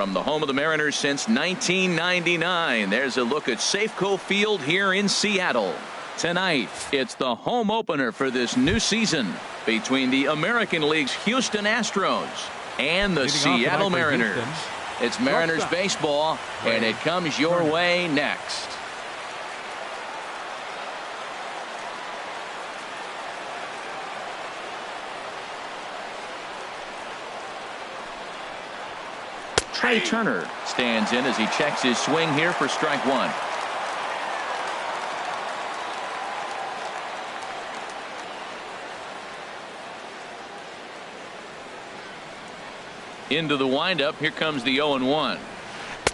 From the home of the Mariners since 1999, there's a look at Safeco Field here in Seattle. Tonight, it's the home opener for this new season between the American League's Houston Astros and the Seattle Mariners. It's Mariners baseball, and it comes your way next. Trey Turner stands in as he checks his swing here for strike one. Into the windup. Here comes the 0-1.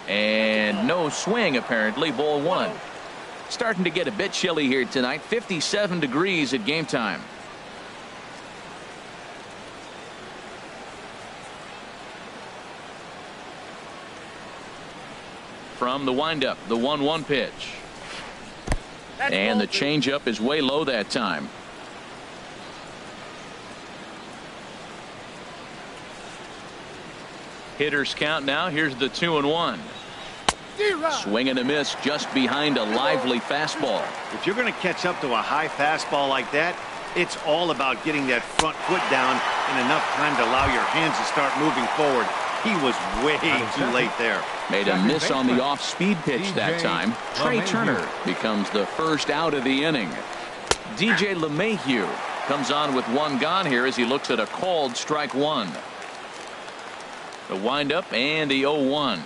And no swing, apparently. Ball one. Starting to get a bit chilly here tonight. 57 degrees at game time. From the windup, the 1-1 pitch. And the changeup is way low that time. Hitters count now. Here's the 2-1. Swing and a miss just behind a lively fastball. If you're going to catch up to a high fastball like that, it's all about getting that front foot down in enough time to allow your hands to start moving forward. He was way too late there. Made a miss on the off-speed pitch that time. Trey Turner becomes the first out of the inning. DJ LeMahieu comes on with one gone here as he looks at a called strike one. The windup and the 0-1.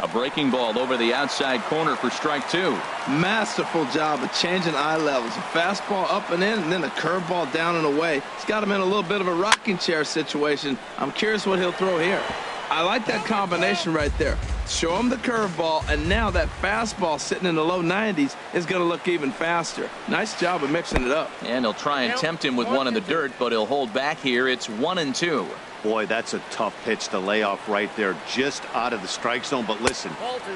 A breaking ball over the outside corner for strike two. Masterful job of changing eye levels. A fastball up and in, and then a curveball down and away. It's got him in a little bit of a rocking chair situation. I'm curious what he'll throw here. I like that combination right there. Show him the curveball, and now that fastball sitting in the low 90s is going to look even faster. Nice job of mixing it up. And he'll try and tempt him with one in the dirt, but he'll hold back here. It's 1-2. Boy, that's a tough pitch to lay off right there, just out of the strike zone. But listen,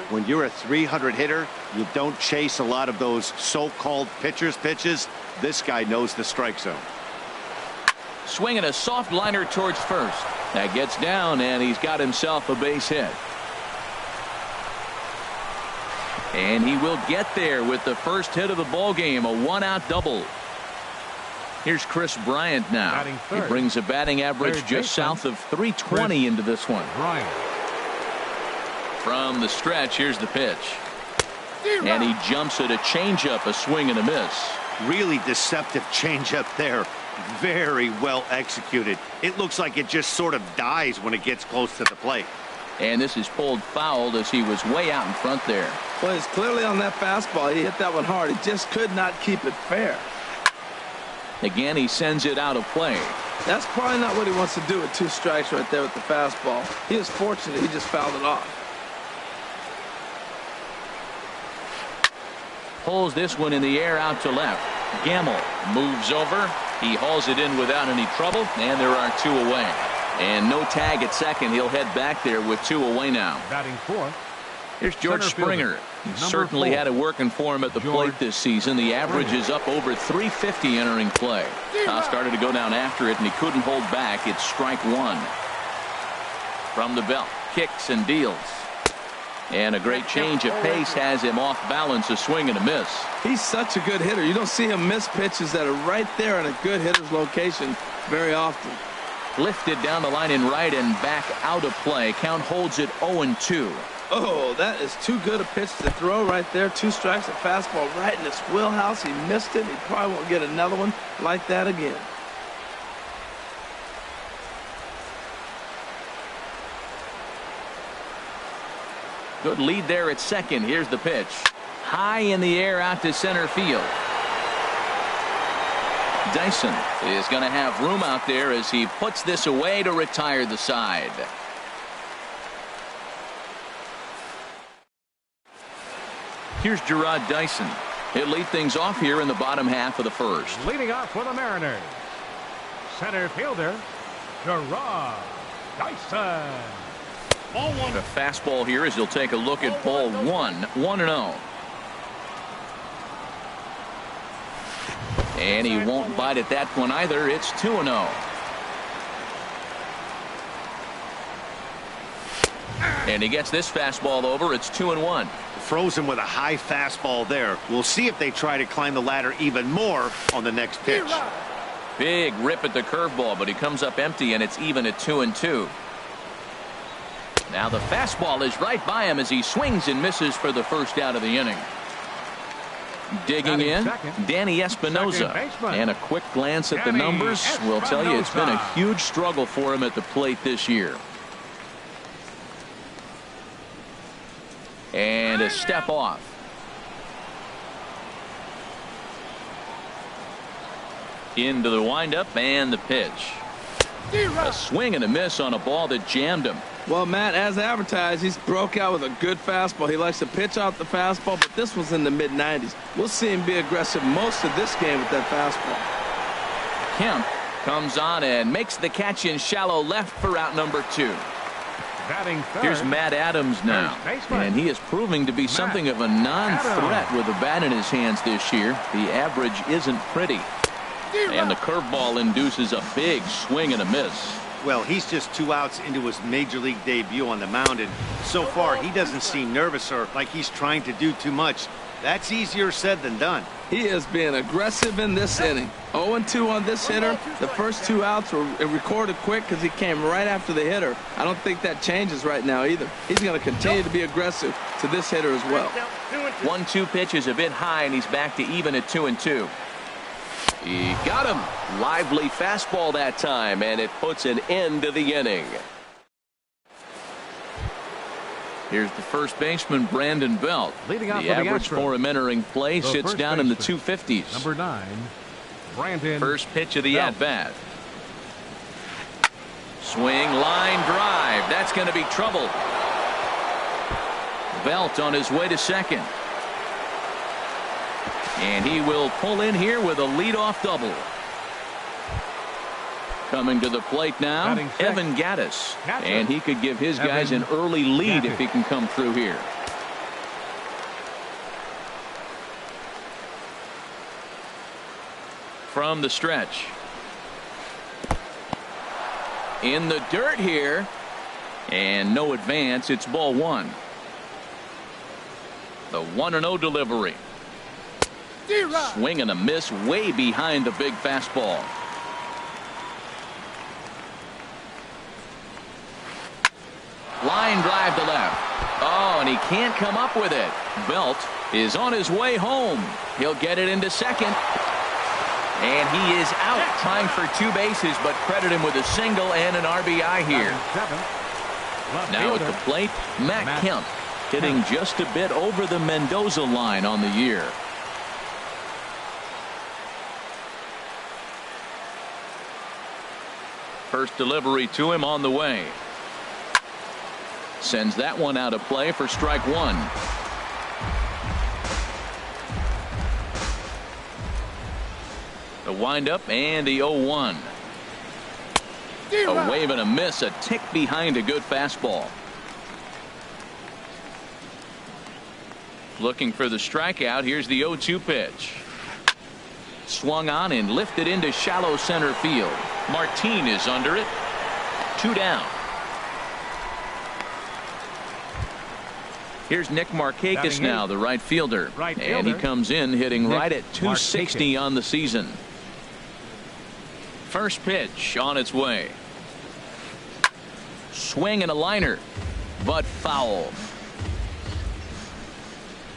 when you're a 300 hitter, you don't chase a lot of those so-called pitcher's pitches. This guy knows the strike zone. Swinging a soft liner towards first. That gets down, and he's got himself a base hit. And he will get there with the first hit of the ball game, a one-out double. Here's Chris Bryant now. He brings a batting average just south of 320 into this one. From the stretch, here's the pitch. And he jumps at a changeup, a swing and a miss. Really deceptive changeup there. Very well executed. It looks like it just sort of dies when it gets close to the plate. And this is pulled foul as he was way out in front there. Well, he's clearly on that fastball. He hit that one hard. He just could not keep it fair. Again, he sends it out of play. That's probably not what he wants to do with two strikes right there with the fastball. He was fortunate. He just fouled it off. Pulls this one in the air out to left. Gamble moves over. He hauls it in without any trouble, and there are two away. And no tag at second. He'll head back there with two away now. Batting fourth. Here's George Springer. He certainly had it working for him at the plate this season. The average is up over 350 entering play. Started to go down after it, and he couldn't hold back. It's strike one. From the belt, kicks and deals. And a great change of pace has him off balance, a swing and a miss. He's such a good hitter. You don't see him miss pitches that are right there in a good hitter's location very often. Lifted down the line in right and back out of play. Count holds it 0-2. Oh, that is too good a pitch to throw right there. Two strikes, a fastball right in his wheelhouse. He missed it. He probably won't get another one like that again. Good lead there at second. Here's the pitch. High in the air out to center field. Dyson is going to have room out there as he puts this away to retire the side. Here's Gerard Dyson. He'll lead things off here in the bottom half of the first. Leading off for the Mariners, center fielder Gerard Dyson. The fastball here as he'll take a look at ball one. 1-0. And he won't bite at that one either. It's 2-0. And he gets this fastball over. It's 2-1. Throws him with a high fastball there. We'll see if they try to climb the ladder even more on the next pitch. Big rip at the curveball, but he comes up empty, and it's even at 2-2. Now the fastball is right by him as he swings and misses for the first out of the inning. Digging in, Danny Espinosa. And a quick glance at the numbers will tell you it's been a huge struggle for him at the plate this year. And a step off. Into the windup and the pitch. A swing and a miss on a ball that jammed him. Well, Matt, as advertised, he's broke out with a good fastball. He likes to pitch out the fastball, but this was in the mid-90s. We'll see him be aggressive most of this game with that fastball. Kemp comes on and makes the catch in shallow left for out number 2. Here's Matt Adams now, and he is proving to be something of a non-threat with a bat in his hands this year. The average isn't pretty. And the curveball induces a big swing and a miss. Well, he's just 2 outs into his major league debut on the mound, and so far he doesn't seem nervous or like he's trying to do too much. That's easier said than done. He is being aggressive in this inning. 0-2 on this hitter. The first 2 outs were recorded quick because he came right after the hitter. I don't think that changes right now either. He's going to continue to be aggressive to this hitter as well. 1-2 pitch is a bit high, and he's back to even at 2-2. He got him. Lively fastball that time, and it puts an end to the inning. Here's the first baseman, Brandon Belt. Leading off the average for him entering play sits down in the 250s. Number 9, Brandon. First pitch of the at-bat. Swing, line drive. That's going to be trouble. Belt on his way to second. And he will pull in here with a leadoff double. Coming to the plate now, Evan Gattis. And he could give his guys an early lead if he can come through here. From the stretch. In the dirt here. And no advance. It's ball 1. The 1-0 delivery. Swing and a miss way behind the big fastball. Line drive to left. Oh, and he can't come up with it. Belt is on his way home. He'll get it into second. And he is out trying for 2 bases, but credit him with a single and an RBI here. Now at the plate, Matt Kemp hitting just a bit over the Mendoza line on the year. First delivery to him on the way. Sends that one out of play for strike 1. The windup and the 0-1. A wave and a miss, a tick behind a good fastball. Looking for the strikeout. Here's the 0-2 pitch. Swung on and lifted into shallow center field. Martin is under it. 2 down. Here's Nick Markakis now, the right fielder. And he comes in hitting right at 260 on the season. First pitch on its way. Swing and a liner, but foul.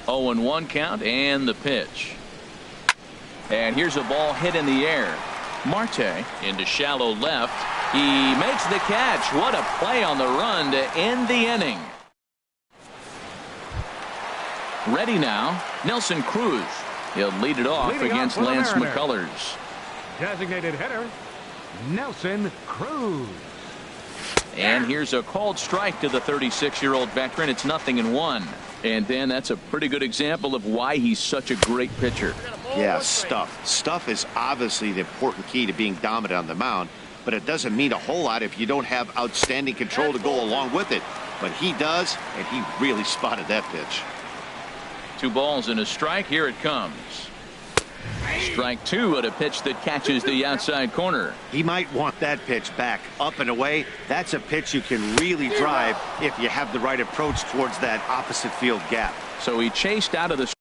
0-1 count and the pitch. And here's a ball hit in the air. Marte into shallow left. He makes the catch. What a play on the run to end the inning. Ready now, Nelson Cruz. He'll lead it off against Lance McCullers. Designated hitter, Nelson Cruz. And here's a called strike to the 36-year-old veteran. It's 0-1. And Dan, that's a pretty good example of why he's such a great pitcher. Yeah, stuff. Stuff is obviously the important key to being dominant on the mound, but it doesn't mean a whole lot if you don't have outstanding control to go along with it. But he does, and he really spotted that pitch. 2 balls and a strike. Here it comes. Strike two at a pitch that catches the outside corner. He might want that pitch back, up and away. That's a pitch you can really drive if you have the right approach towards that opposite field gap. So he chased out of the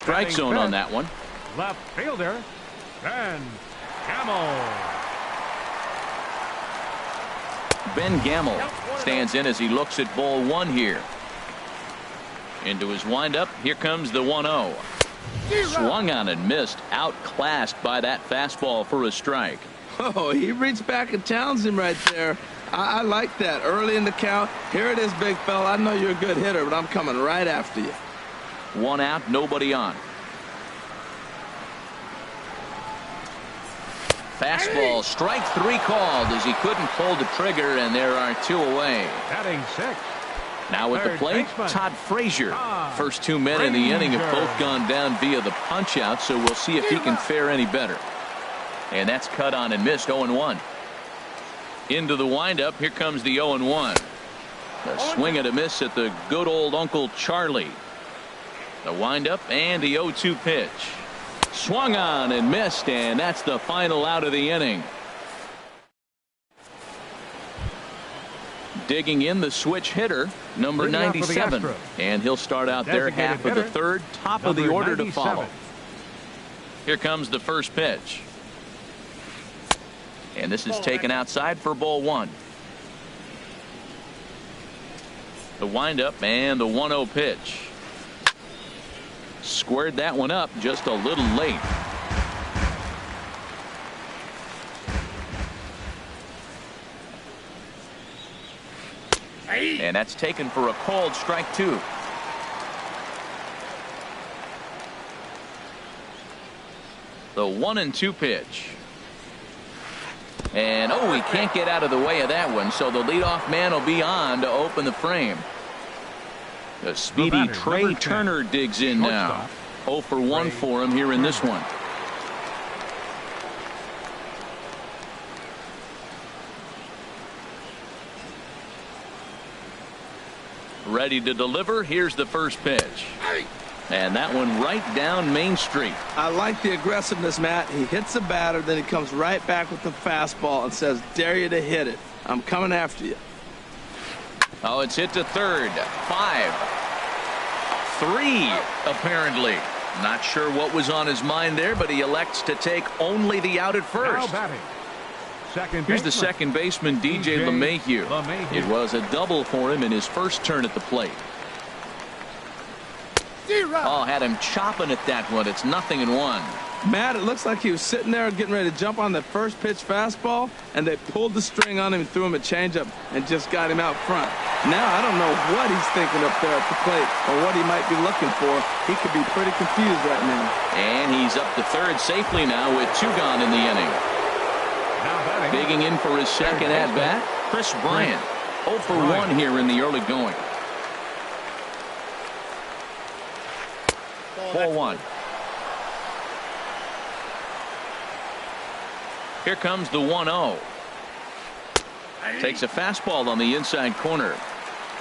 strike zone on that one. Left fielder, Ben Gamel. Ben Gamel stands in as he looks at ball one here. Into his windup. Here comes the 1-0. Swung on and missed. Outclassed by that fastball for a strike. Oh, he reached back and challenged him right there. I like that. Early in the count. Here it is, big fella. I know you're a good hitter, but I'm coming right after you. One out, nobody on. Fastball, strike three called as he couldn't pull the trigger, and there are two away. Batting six. Now at the plate, Todd Frazier. First 2 men in the inning have both gone down via the punch out, so we'll see if he can fare any better. And that's cut on and missed. 0-1. Into the windup. Here comes the 0-1. A swing and a miss at the good old Uncle Charlie. The windup and the 0-2 pitch. Swung on and missed, and that's the final out of the inning. Digging in the switch hitter, number 97. And he'll start out there half of the third, top of the order to follow. Here comes the first pitch. And this is taken outside for ball one. The windup and the 1-0 pitch. Squared that one up just a little late. And that's taken for a called strike two. The 1-2 pitch. And oh, he can't get out of the way of that one, so the leadoff man will be on to open the frame. The speedy Trey Turner digs in now. 0 for 1 for him here in this one. Ready to deliver. Here's the first pitch. And that one right down Main Street. I like the aggressiveness, Matt. He hits the batter, then he comes right back with the fastball and says, dare you to hit it. I'm coming after you. Oh, it's hit to third. 5. 3, apparently. Not sure what was on his mind there, but he elects to take only the out at first. Here's the second baseman, DJ LeMahieu. It was a double for him in his first turn at the plate. Oh, had him chopping at that one. It's 0-1. Matt, it looks like he was sitting there getting ready to jump on the first pitch fastball, and they pulled the string on him and threw him a changeup and just got him out front. Now, I don't know what he's thinking up there at the plate or what he might be looking for. He could be pretty confused right now. And he's up to third safely now with 2 gone in the inning. Digging in for his second at-bat, Chris Bryant. 0 for 1 here in the early going. Ball 1. Here comes the 1-0. Takes a fastball on the inside corner.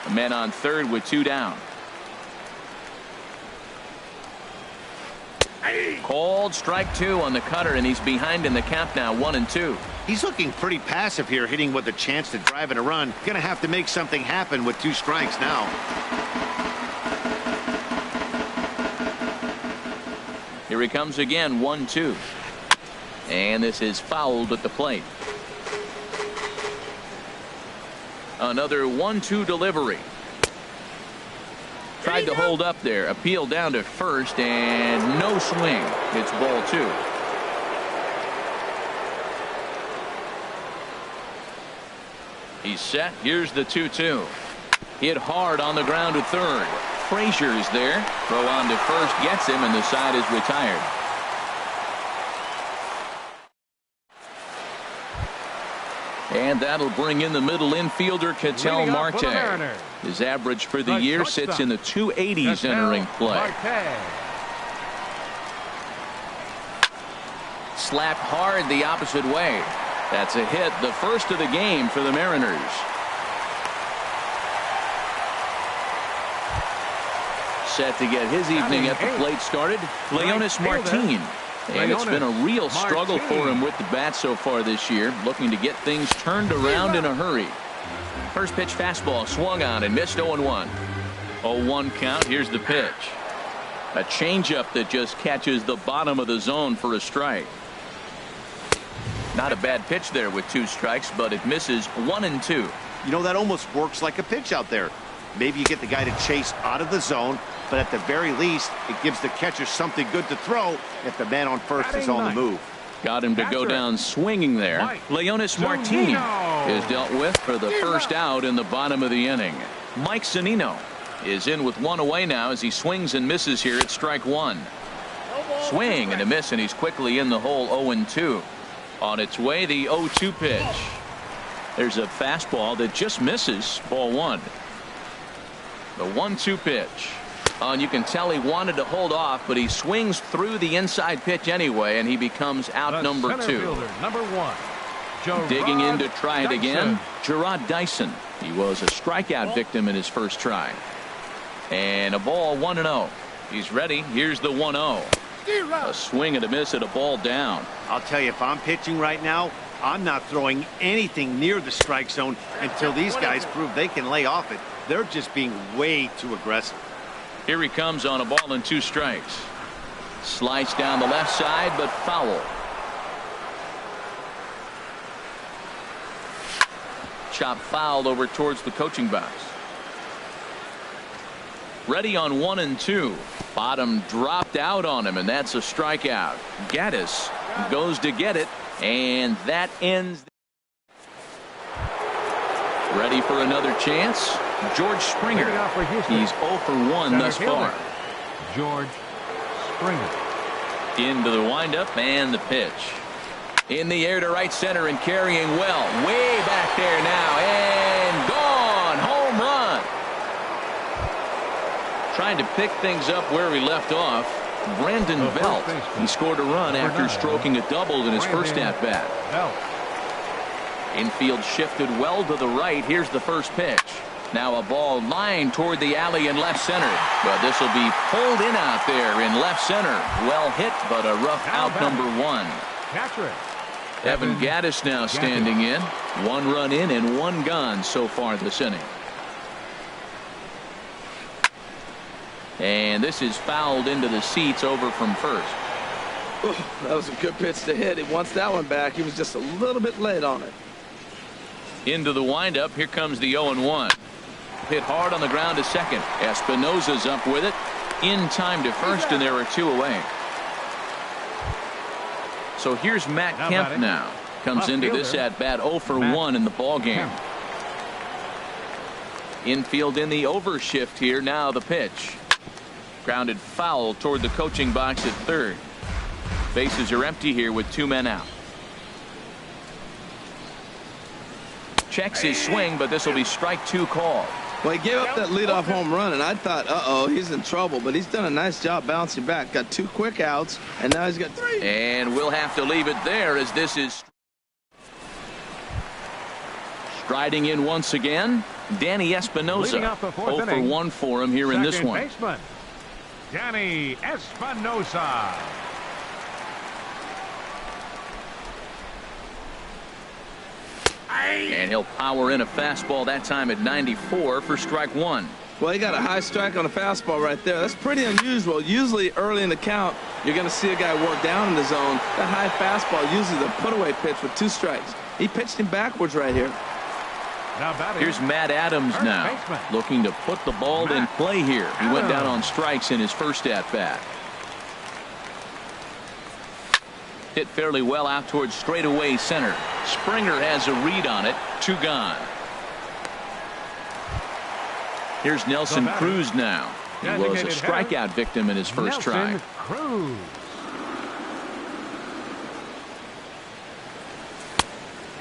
A man on third with 2 down. Called strike 2 on the cutter, and he's behind in the count now, 1-2. He's looking pretty passive here, hitting with a chance to drive in a run. Gonna have to make something happen with 2 strikes now. Here he comes again, 1-2. And this is fouled at the plate. Another 1-2 delivery. Tried to hold up there. Appeal down to first, and no swing. It's ball 2. He's set. Here's the 2-2. Hit hard on the ground to third. Frazier's there. Throw on to first gets him, and the side is retired. And that'll bring in the middle infielder, Ketel Marte. His average for the year sits in the 280s entering play. Slapped hard the opposite way. That's a hit, the first of the game for the Mariners. Set to get his evening at the plate started, Leonis Martin. And it's been a real struggle for him with the bat so far this year, looking to get things turned around in a hurry. First pitch fastball swung on and missed. 0-1. 0-1 count. Here's the pitch. A changeup that just catches the bottom of the zone for a strike. Not a bad pitch there with 2 strikes, but it misses. 1-2. You know, that almost works like a pitch out there. Maybe you get the guy to chase out of the zone, but at the very least, it gives the catcher something good to throw if the man on first is on the move. Got him to go down swinging there. Leonis Martin is dealt with for the first out in the bottom of the inning. Mike Zunino is in with 1 away now as he swings and misses here at strike 1. Swing and a miss, and he's quickly in the hole. 0-2. On its way, the 0-2 pitch. There's a fastball that just misses. Ball 1. The 1-2 pitch. And you can tell he wanted to hold off, but he swings through the inside pitch anyway, and he becomes out number 2. Number 1. Digging in to try it again, Gerard Dyson. He was a strikeout victim in his first try. And a ball, 1-0. He's ready. Here's the 1-0. A swing and a miss at a ball down. I'll tell you, if I'm pitching right now, I'm not throwing anything near the strike zone until these guys prove they can lay off it. They're just being way too aggressive. Here he comes on a ball and 2 strikes. Sliced down the left side, but foul. chop foul over towards the coaching box. Ready on 1 and 2. Bottom dropped out on him, and that's a strikeout. Gaddis goes to get it, and that ends. Ready for another chance. George Springer. He's 0 for 1 thus far. George Springer. Into the windup and the pitch. In the air to right center and carrying well. Way back there now and gone. Home run. Trying to pick things up where we left off. Brandon Belt. He scored a run after stroking a double in his first at-bat. Infield shifted well to the right. Here's the first pitch. Now a ball lined toward the alley in left center. But this will be pulled in out there in left center. Well hit, but a rough out number 1. Catcher. Evan Gaddis now standing in. 1 run in and 1 gone so far this inning. And this is fouled into the seats over from first. Oh, that was a good pitch to hit. He wants that one back. He was just a little bit late on it. Into the windup. Here comes the 0-1. Hit hard on the ground to second. Espinosa's up with it. In time to first, and there are 2 away. So here's Matt Kemp now. Comes into this at bat 0 for 1 in the ball game. Infield in the overshift here. Now the pitch. Grounded foul toward the coaching box at third. Bases are empty here with 2 men out. Checks his swing, but this will be strike 2 called. Well, he gave up that leadoff home run, and I thought, uh-oh, he's in trouble. But he's done a nice job bouncing back. Got 2 quick outs, and now he's got 3. And we'll have to leave it there as this is striding in once again. Danny Espinosa. 0 for 1 for him here in this one. Baseman, Danny Espinosa. And he'll power in a fastball that time at 94 for strike 1. Well, he got a high strike on a fastball right there. That's pretty unusual. Usually early in the count, you're going to see a guy work down in the zone. That high fastball usually the put-away pitch with 2 strikes. He pitched him backwards right here. Here's Matt Adams now, looking to put the ball in play here. He went down on strikes in his first at-bat. Hit fairly well out towards straightaway center. Springer has a read on it. 2 gone. Here's Nelson Cruz now. He was a strikeout victim in his first try. Cruz.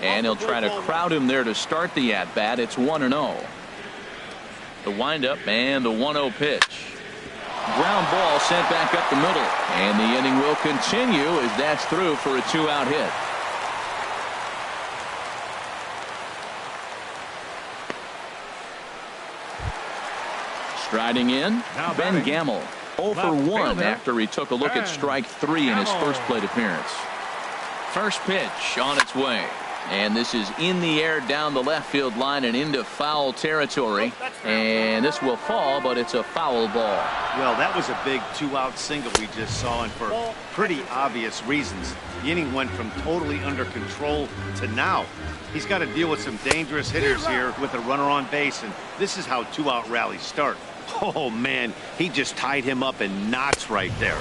And he'll try to crowd him there to start the at-bat. It's 1-0. The windup and the 1-0 pitch. Ground ball sent back up the middle. And the inning will continue as that's through for a 2-out hit. Striding in, Ben Gamble. 0 for 1 after he took a look at strike 3 in his first plate appearance. First pitch on its way. And this is in the air down the left field line and into foul territory. And this will fall, but it's a foul ball. Well, that was a big 2-out single we just saw, and for pretty obvious reasons. The inning went from totally under control to now. He's got to deal with some dangerous hitters here with a runner on base, and this is how 2-out rallies start. Oh, man, he just tied him up in knots right there.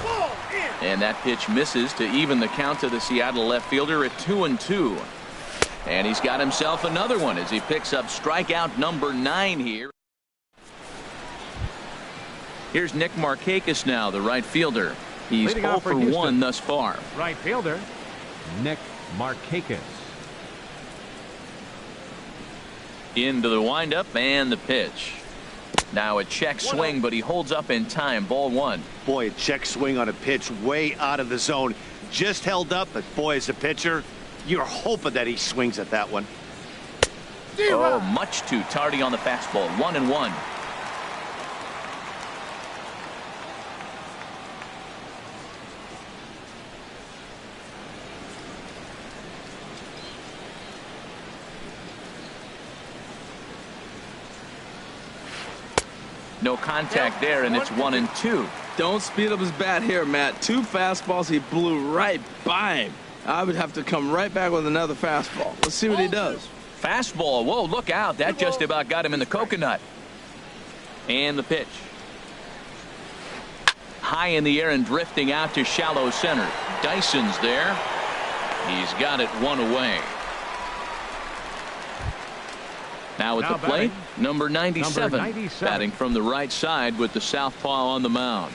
And that pitch misses to even the count to the Seattle left fielder at 2-2. And he's got himself another one as he picks up strikeout number 9 here. Here's Nick Markakis now, the right fielder. He's 0 for 1 thus far. Right fielder, Nick Markakis. Into the windup and the pitch. Now a check swing, but he holds up in time. Ball 1. Boy, a check swing on a pitch way out of the zone. Just held up, but boy, as a pitcher, you're hoping that he swings at that one. Oh, much too tardy on the fastball. 1-1. No contact there, and it's 1-2. Don't speed up his bat here, Matt. 2 fastballs, he blew right by him. I would have to come right back with another fastball. Let's see what he does. Fastball. Whoa, look out. That just about got him in the coconut. And the pitch. High in the air and drifting out to shallow center. Dyson's there. He's got it one away. Now at the plate, number 97. Batting from the right side with the southpaw on the mound.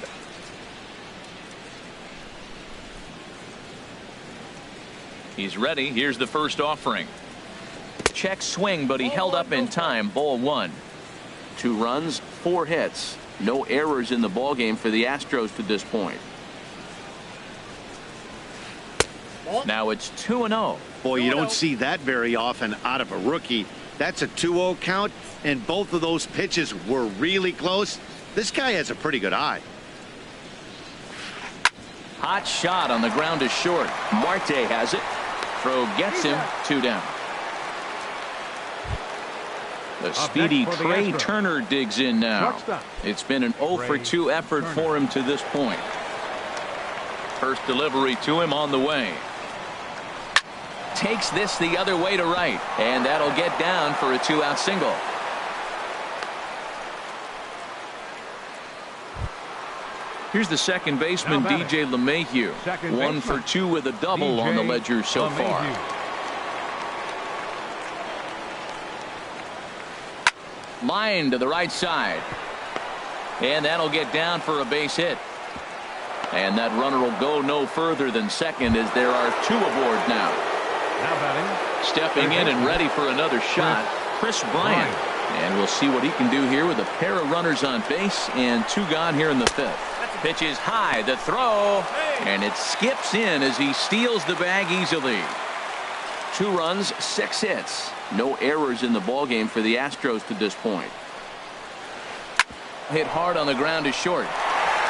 He's ready. Here's the first offering. Check swing, but he held up in time. Ball one. 2 runs, 4 hits. No errors in the ballgame for the Astros to this point. Now it's 2-0. Boy, you don't see that very often out of a rookie. That's a 2-0 count, and both of those pitches were really close. This guy has a pretty good eye. Hot shot on the ground is short. Marte has it. Throw gets him. 2 down. The speedy Trey Turner digs in now. It's been an 0 for 2 effort for him to this point. First delivery to him on the way. Takes this the other way to right, and that'll get down for a 2-out single. Here's the second baseman, DJ LeMahieu. 1 for 2 with a double on the ledger so far. Line to the right side. And that'll get down for a base hit. And that runner will go no further than second as there are 2 aboard now. Stepping in and ready for another shot, Chris Bryant. And we'll see what he can do here with a pair of runners on base and 2 gone here in the 5th. Pitch is high, the throw, and it skips in as he steals the bag easily. 2 runs, 6 hits. No errors in the ballgame for the Astros to this point. Hit hard on the ground is short.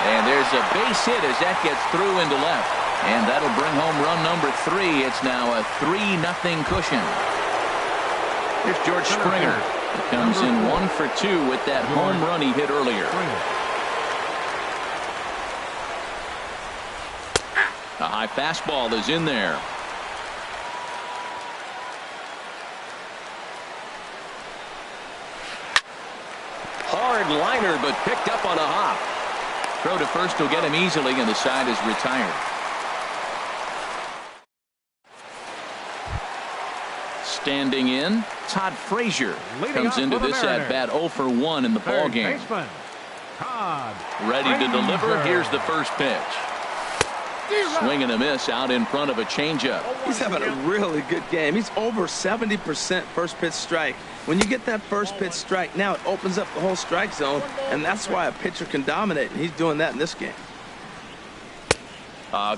And there's a base hit as that gets through into left. And that'll bring home run number 3. It's now a 3-0 cushion. Here's George Springer. He comes in 1 for 2 with that home run he hit earlier. A high fastball is in there. Hard liner, but picked up on a hop. Throw to first will get him easily, and the side is retired. Standing in, Todd Frazier comes into this at bat 0 for 1 in the ball game. Ready to deliver. Here's the first pitch. Swing and a miss out in front of a changeup. He's having a really good game. He's over 70% first pitch strike. When you get that first pitch strike, now it opens up the whole strike zone, and that's why a pitcher can dominate, and he's doing that in this game.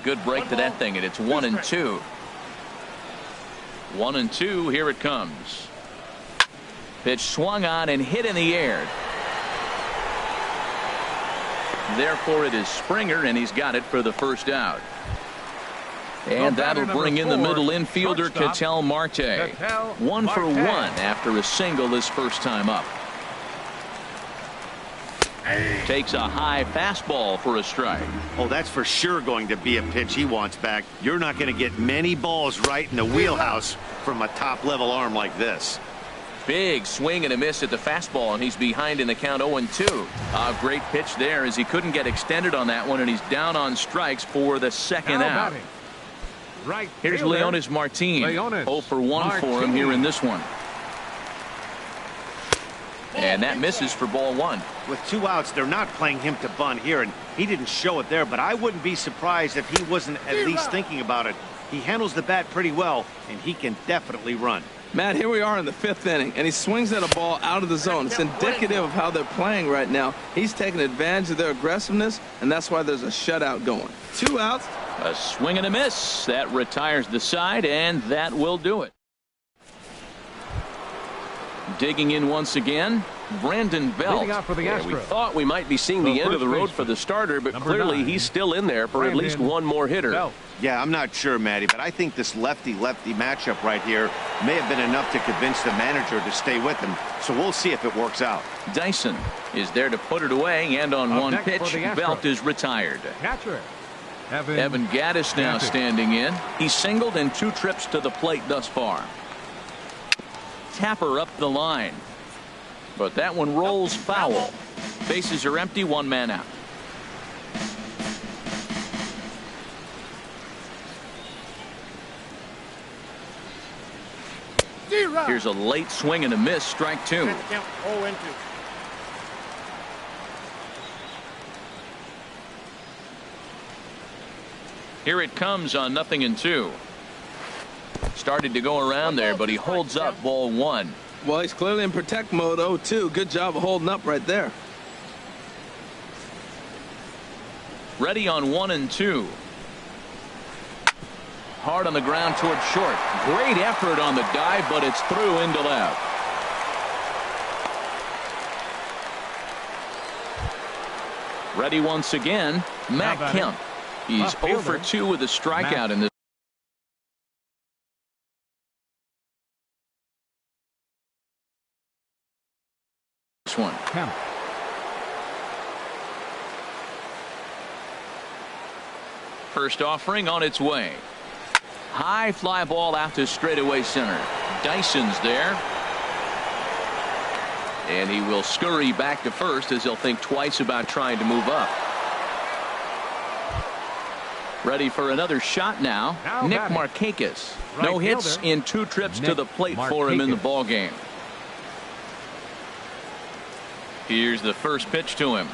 Good break to that thing, and it's 1-2. 1-2, here it comes. Pitch swung on and hit in the air. Therefore, it is Springer, and he's got it for the first out. And that'll bring in the middle infielder, Ketel Marte. 1 for 1 after a single his first time up. Takes a high fastball for a strike. Oh, that's for sure going to be a pitch he wants back. You're not going to get many balls right in the wheelhouse from a top-level arm like this. Big swing and a miss at the fastball, and he's behind in the count 0-2. A great pitch there as he couldn't get extended on that one, and he's down on strikes for the second out. Here's Leonis Martin. 0 for 1 for him here in this one. And that misses for ball 1. With 2 outs, they're not playing him to bunt here, and he didn't show it there, but I wouldn't be surprised if he wasn't at least thinking about it. He handles the bat pretty well, and he can definitely run. Matt, here we are in the 5th inning, and he swings at a ball out of the zone. It's indicative of how they're playing right now. He's taking advantage of their aggressiveness, and that's why there's a shutout going. 2 outs. A swing and a miss. That retires the side, and that will do it. Digging in once again, Brandon Belt. We thought we might be seeing the end of the road for the starter, but clearly he's still in there for at least one more hitter. Yeah, I'm not sure, Matty, but I think this lefty-lefty matchup right here may have been enough to convince the manager to stay with him. So we'll see if it works out. Dyson is there to put it away, and on one pitch, Belt is retired. Evan Gattis now standing in. He's singled in 2 trips to the plate thus far. tapper up the line. But that one rolls foul. Bases are empty, one man out. Here's a late swing and a miss, strike two. Here it comes on 0-2. Started to go around there, but he holds up, ball one. Well, he's clearly in protect mode, 0-2. Good job of holding up right there. Ready on 1-2. Hard on the ground toward short. Great effort on the dive, but it's through into left. Ready once again, Matt Kemp. He's 0 for 2 with a strikeout in this one. Kemp. First offering on its way. High fly ball out to straightaway center. Dyson's there. And he will scurry back to first as he'll think twice about trying to move up. Ready for another shot now. Nick Markakis. No hits in 2 trips to the plate for him in the ballgame. Here's the first pitch to him.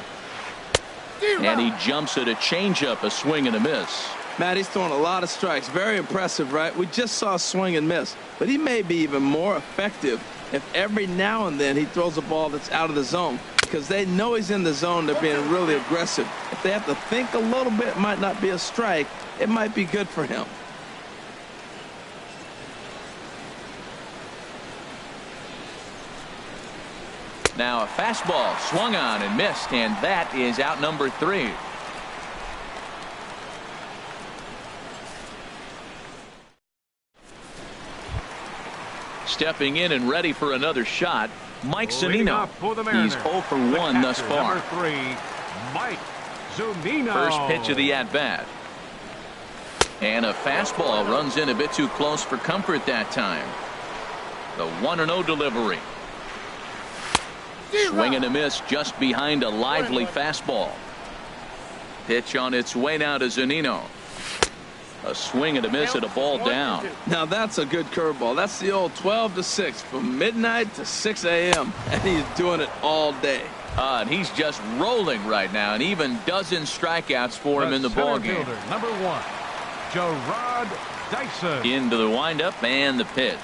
And he jumps at a changeup, a swing and a miss. Matt, he's throwing a lot of strikes. Very impressive, right? We just saw a swing and miss. But he may be even more effective if every now and then he throws a ball that's out of the zone. Because they know he's in the zone. They're being really aggressive. If they have to think a little bit, it might not be a strike. It might be good for him. Now a fastball swung on and missed, and that is out number 3. Stepping in and ready for another shot, Mike Zunino. He's 0 for 1 thus far. Number 3, Mike Zunino. First pitch of the at-bat. And a fastball runs in a bit too close for comfort that time. The 1-0 delivery. Swing and a miss just behind a lively fastball. Pitch on its way now to Zunino. A swing and a miss at a ball down. Now that's a good curveball. That's the old 12 to 6 from midnight to 6 a.m. and he's doing it all day. And he's just rolling right now, and even dozen strikeouts for him in the ballgame. Number 1, Gerard Dyson. Into the windup and the pitch.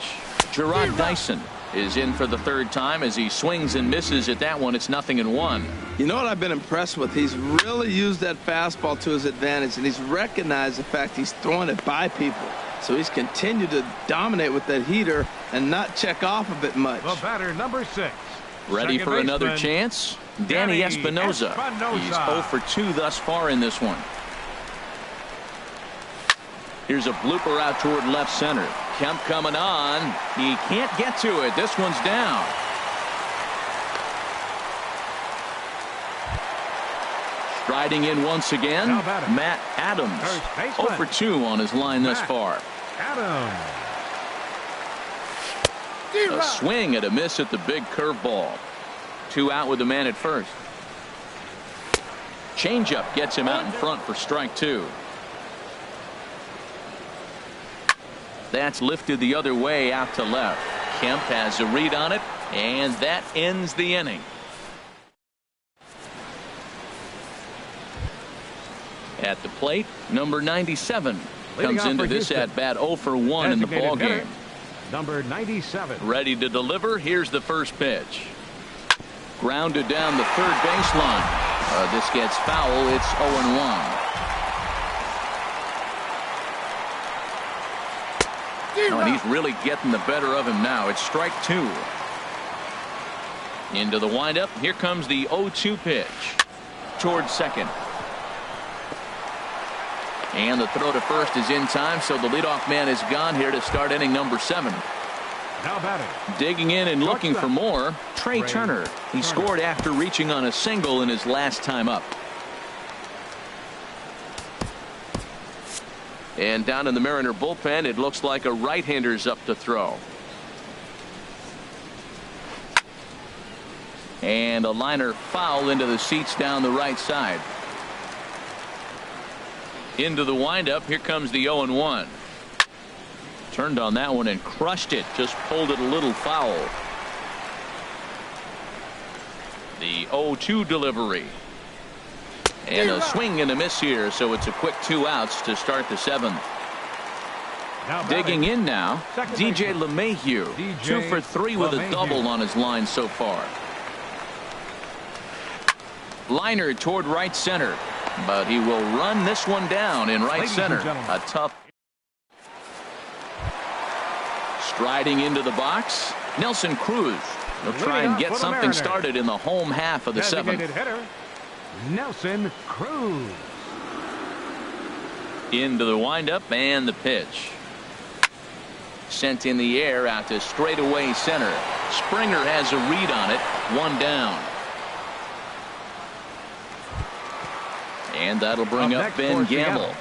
Gerard Dyson is in for the 3rd time as he swings and misses at that one. It's 0-1. You know what I've been impressed with? He's really used that fastball to his advantage, and he's recognized the fact he's throwing it by people. So he's continued to dominate with that heater and not check off of it much. The batter, number 6. Ready for another chance? Danny Espinosa. He's 0 for 2 thus far in this one. Here's a blooper out toward left center. Kemp coming on. He can't get to it. This one's down. Striding in once again, Matt Adams. 0 for 2 on his line thus far. Adams. A swing and a miss at the big curveball. 2 out with the man at first. Changeup gets him out in front for strike 2. That's lifted the other way out to left. Kemp has a read on it, and that ends the inning. At the plate, number 97 comes into this at bat 0 for 1 in the ballgame. Number 97. Ready to deliver. Here's the first pitch. Grounded down the 3rd baseline. This gets foul. It's 0-1. Oh, and he's really getting the better of him now. It's strike 2. Into the windup. Here comes the 0-2 pitch. Towards second. And the throw to first is in time, so the leadoff man is gone here to start inning number 7. Now batting. Digging in and looking for more, Trey Turner. He scored after reaching on a single in his last time up. And down in the Mariner bullpen, it looks like a right-hander's up to throw. And a liner foul into the seats down the right side. Into the windup. Here comes the 0-1. Turned on that one and crushed it. Just pulled it a little foul. The 0-2 delivery. And a swing and a miss here, so it's a quick 2 outs to start the 7th. Digging in now, DJ LeMahieu. 2 for 3 with a double on his line so far. Liner toward right center, but he will run this one down in right center. A tough. Striding into the box, Nelson Cruz. He'll try and get something started in the home half of the 7th. Hitter, Nelson Cruz. Into the windup and the pitch. Sent in the air out to straightaway center. Springer has a read on it. 1 down. And that'll bring up Ben Gamble.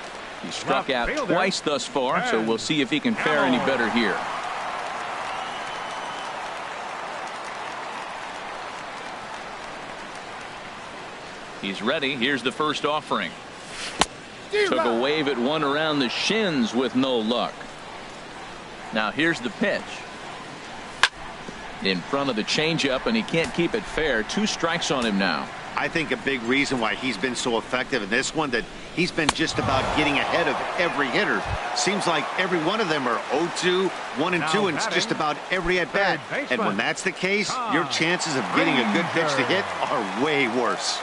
He struck out twice thus far, so we'll see if he can fare any better here. He's ready. Here's the first offering. Took a wave at one around the shins with no luck. Now here's the pitch. In front of the changeup, and he can't keep it fair. 2 strikes on him now. I think a big reason why he's been so effective in this one, that he's been just about getting ahead of every hitter. Seems like every one of them are 0-2, 1-2, and it's just about every at bat. And when that's the case, your chances of getting a good pitch to hit are way worse.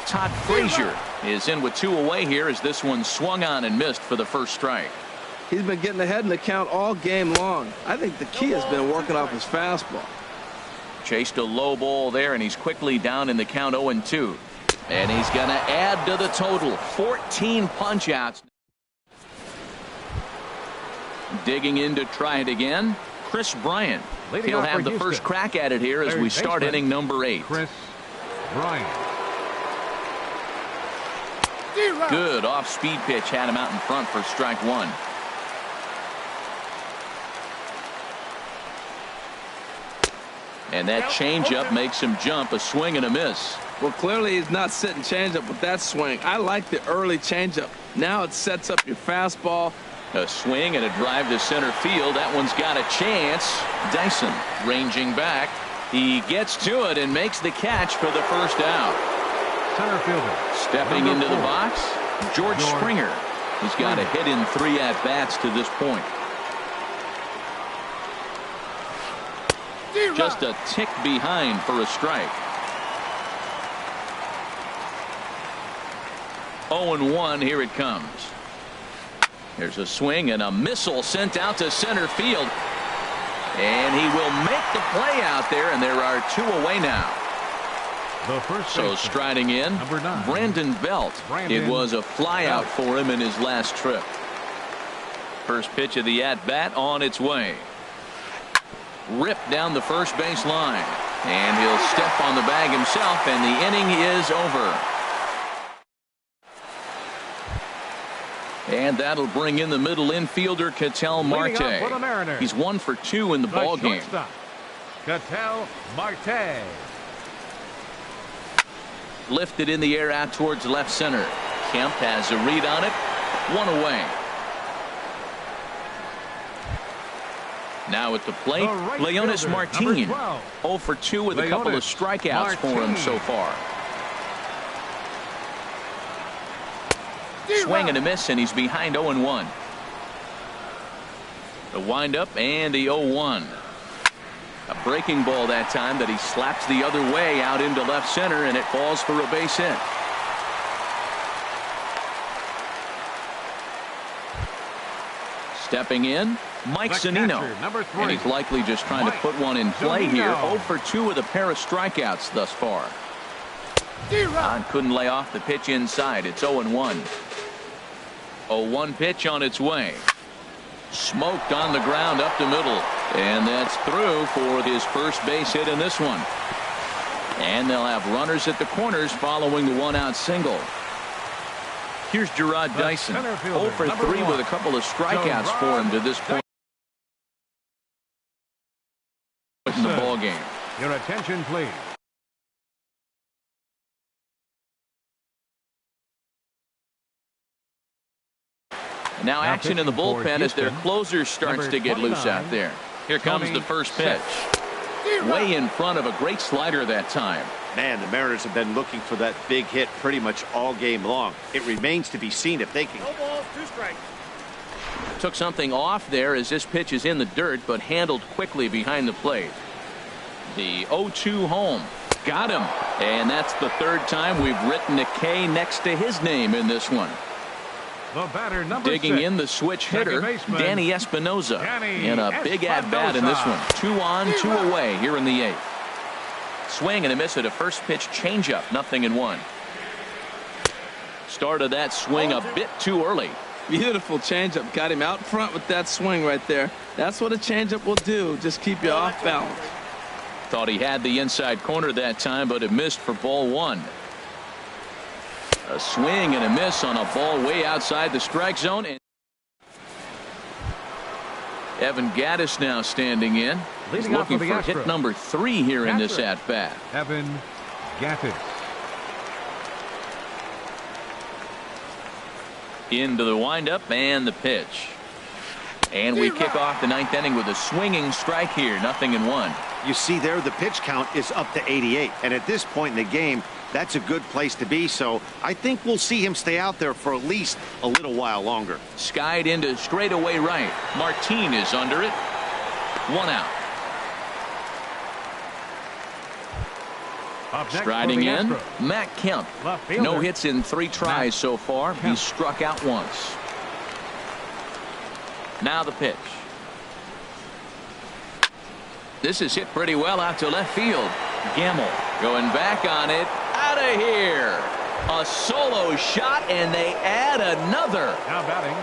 Todd Frazier is in with 2 away here as this one swung on and missed for the first strike. He's been getting ahead in the count all game long. I think the key has been working off his fastball. Chased a low ball there, and he's quickly down in the count 0-2. And he's going to add to the total. 14 punch outs. Digging in to try it again. Chris Bryant. He'll have the first crack at it here as we start inning number 8. Chris Bryant. Good off-speed pitch had him out in front for strike 1. And that changeup makes him jump. A swing and a miss. Well, clearly he's not sitting changeup with that swing. I like the early changeup. Now it sets up your fastball. A swing and a drive to center field. That one's got a chance. Dyson ranging back. He gets to it and makes the catch for the first out. Center fielder. Stepping into the box, George Springer. He's got a hit in 3 at-bats to this point. Just a tick behind for a strike. 0-1, here it comes. There's a swing and a missile sent out to center field. And he will make the play out there, and there are 2 away now. So striding in, Brandon Belt. It was a flyout for him in his last trip. First pitch of the at-bat on its way. Ripped down the first base line. And he'll step on the bag himself, and the inning is over. And that'll bring in the middle infielder, Ketel Marte. He's 1 for 2 in the ball game. Ketel Marte. Lifted in the air out towards left center. Kemp has a read on it. 1 away. Now at the plate, Leonis Martin. 0 for 2 with a couple of strikeouts for him so far. Swing and a miss, and he's behind 0-1. The windup and the 0-1. A breaking ball that time that he slaps the other way out into left center, and it falls for a base hit. Stepping in, Mike Zunino. And he's likely just trying to put one in play here. 0 for 2 with a pair of strikeouts thus far. Couldn't lay off the pitch inside. It's 0-1. 0-1 pitch on its way. Smoked on the ground up the middle. And that's through for his first base hit in this one. And they'll have runners at the corners following the 1-out single. Here's Gerard Dyson. 0 for 3 with a couple of strikeouts for him to this point in the ball game. Your attention, please. Now action in the pitching for bullpen as their Houston, closer starts number to get loose 29, out there. Here comes Tony the first pitch. Way in front of a great slider that time. Man, the Mariners have been looking for that big hit pretty much all game long. It remains to be seen if they can. No balls, 2 strikes. Took something off there as this pitch is in the dirt, but handled quickly behind the plate. The 0-2 home. Got him. And that's the third time we've written a K next to his name in this one. The batter, number Digging 6, in the switch hitter, baseman, Danny Espinosa. Danny And a big at-bat in this one. 2 on, 2 away here in the 8th. Swing and a miss at a first pitch changeup. 0-1. Started that swing a bit too early. Beautiful changeup. Got him out front with that swing right there. That's what a changeup will do. Just keep you off balance. Thought he had the inside corner that time, but it missed for ball 1. A swing and a miss on a ball way outside the strike zone. And Evan Gattis now standing in. He's Leading off looking for the for hit Astros. number 3 here in this Astros. at-bat. Evan Gattis. Into the windup and the pitch. And we kick off the 9th inning with a swinging strike here. 0-1. You see there, the pitch count is up to 88. And at this point in the game, that's a good place to be. So I think we'll see him stay out there for at least a little while longer. Skied into straightaway right. Martin is under it. 1 out. Up next Striding for the in, Astros, Matt Kemp. left fielder, No hits in 3 tries so far. Kemp. He's struck out once. Now the pitch. This is hit pretty well out to left field. Gamble going back on it. Out of here. A solo shot, and they add another. now batting.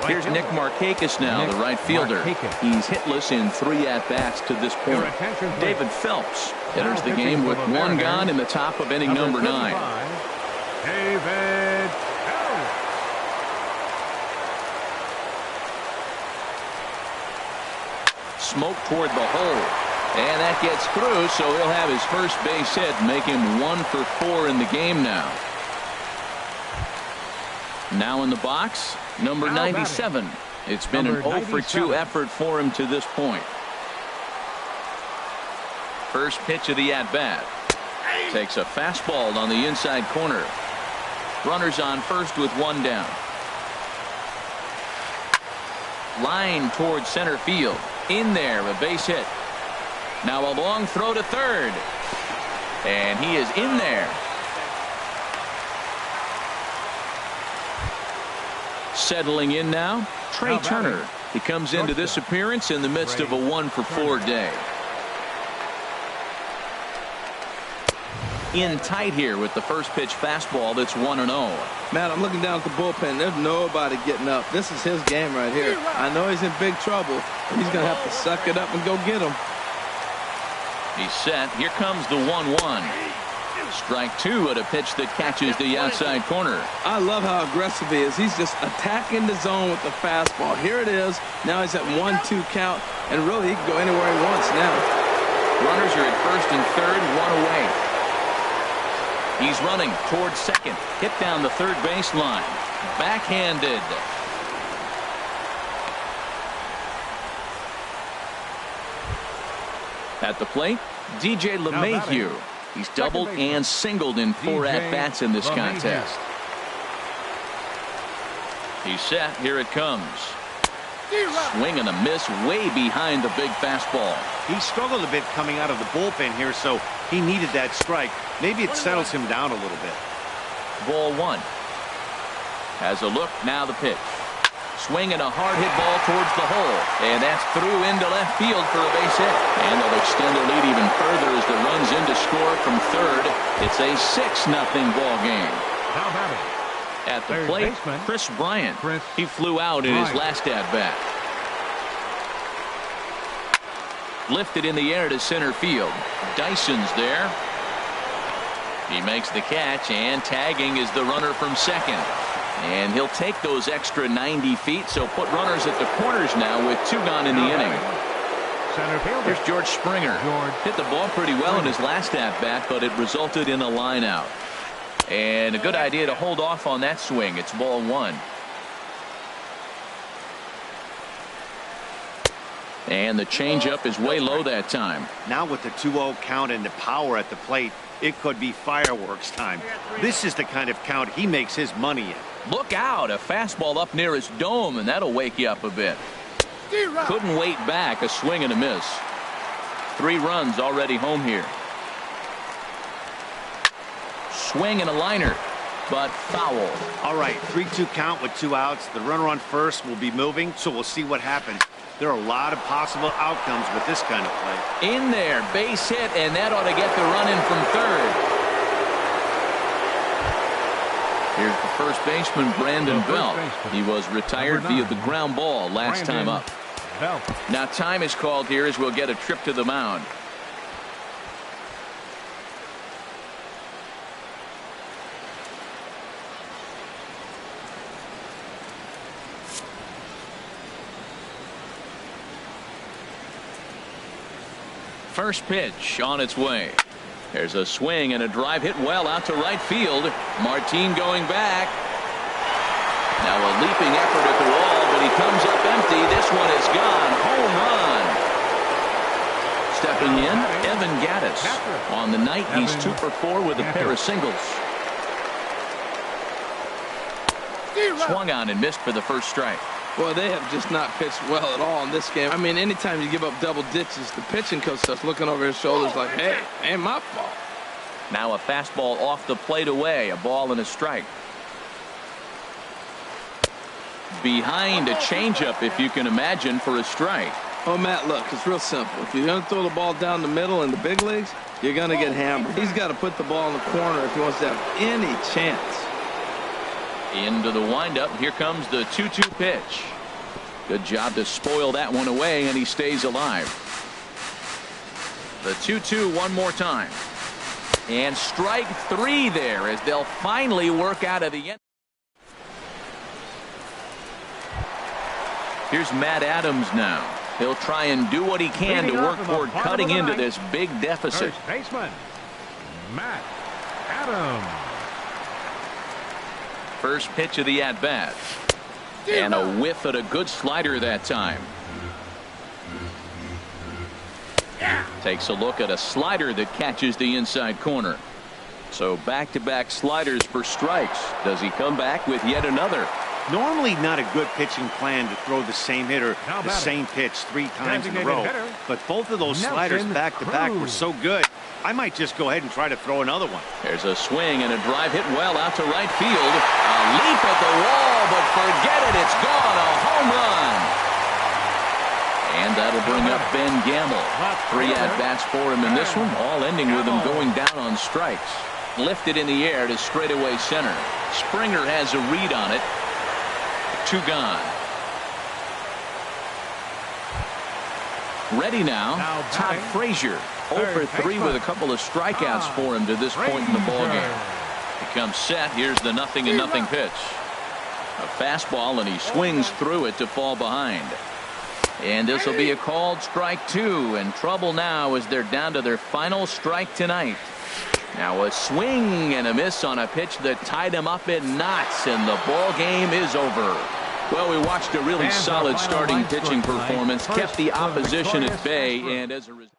Right Here's fielder. Nick Markakis now, Nick the right fielder. Markakis. He's hitless in 3 at-bats to this Your point. attention, please. David Phelps enters the pitching game for with the 1 Mariners, gone in the top of inning number 9. 35, David Phelps. Smoke toward the hole. And that gets through, so he'll have his first base hit, make him 1 for 4 in the game now. Now in the box, number Now 97. It's been Number an 0 for 2 97. effort for him to this point. First pitch of the at-bat. Takes a fastball on the inside corner. Runners on first with 1 down. Line towards center field. In there, a base hit. Now a long throw to third. And he is in there. Settling in now, Trey Now batting. Turner. He comes into this appearance in the midst of a 1 for 4 day. In tight here with the first pitch fastball that's 1-0. Matt, I'm looking down at the bullpen. There's nobody getting up. This is his game right here. I know he's in big trouble, but he's going to have to suck it up and go get him. He's set. Here comes the 1-1. Strike 2 at a pitch that catches the outside corner. I love how aggressive he is. He's just attacking the zone with the fastball. Here it is. Now he's at 1-2 count, and really he can go anywhere he wants now. Runners are at first and third, 1 away. He's running towards second. Hit down the third baseline. Backhanded. At the plate, DJ LeMahieu. He's doubled and singled in 4 at-bats in this contest. He's set. Here it comes. Swing and a miss way behind the big fastball. He struggled a bit coming out of the bullpen here, so he needed that strike. Maybe it settles him down a little bit. Ball 1. Has a look. Now the pitch. Swing and a hard hit ball towards the hole. And that's through into left field for a base hit. And they'll extend their lead even further as the runs in to score from third. It's a 6-0 ball game. Now batting. At the Third plate, baseman, Chris Bryant. Chris He flew out in his Bryant. last at-bat. Lifted in the air to center field. Dyson's there. He makes the catch, and tagging is the runner from second. And he'll take those extra 90 feet, so put runners at the corners now with 2 gone in the inning. Center fielder. Here's George Springer. George Hit the ball pretty well in his last at-bat, but it resulted in a line out. And a good idea to hold off on that swing. It's ball 1. And the changeup is way low that time. Now with the 2-0 count and the power at the plate, it could be fireworks time. This is the kind of count he makes his money in. Look out, a fastball up near his dome, and that'll wake you up a bit. Couldn't wait back, a swing and a miss. 3 runs already home here. Swing and a liner, but foul. All right, 3-2 count with 2 outs. The runner on first will be moving, so we'll see what happens. There are a lot of possible outcomes with this kind of play. In there, base hit, and that ought to get the run in from third. Here's the first baseman, Brandon Belt. He was retired via the ground ball last time up. Now time is called here as we'll get a trip to the mound. First pitch on its way. There's a swing and a drive hit well out to right field. Martin going back. Now a leaping effort at the wall, but he comes up empty. This one is gone. Home run. Stepping in, Evan Gattis. On the night, he's 2 for 4 with a pair of singles. Swung on and missed for the first strike. Boy, they have just not pitched well at all in this game. I mean, anytime you give up double digits, the pitching coach starts looking over his shoulders like, hey, ain't my fault. Now a fastball off the plate away, a ball and a strike. Behind a changeup, if you can imagine, for a strike. Oh, Matt, look, it's real simple. If you're going to throw the ball down the middle in the big leagues, you're going to get hammered. He's got to put the ball in the corner if he wants to have any chance. Into the windup. Here comes the 2-2 pitch. Good job to spoil that one away, and he stays alive. The 2-2 one more time. And strike 3 there as they'll finally work out of the end. Here's Matt Adams now. He'll try and do what he can to work toward cutting into this big deficit. First baseman, Matt Adams. First pitch of the at-bat. And a whiff at a good slider that time. Takes a look at a slider that catches the inside corner. So back-to-back sliders for strikes. Does he come back with yet another? Normally not a good pitching plan to throw the same hitter the same pitch 3 times in a row. But both of those sliders back-to-back were so good, I might just go ahead and try to throw another one. There's a swing and a drive hit well out to right field. A leap at the wall, but forget it. It's gone. A home run. And that'll bring up Ben Gamble. 3 at-bats for him in this one, all ending with him going down on strikes. Lifted in the air to straightaway center. Springer has a read on it. 2 gone. Ready now, Todd Frazier. 0 for 3 with a couple of strikeouts for him to this point in the ballgame. He comes set. Here's the 0-0 pitch. A fastball, and he swings through it to fall behind. And this will be a called strike 2. And trouble now as they're down to their final strike tonight. Now a swing and a miss on a pitch that tied him up in knots, and the ball game is over. Well, we watched a really solid starting pitching performance, kept the opposition at bay, and as a result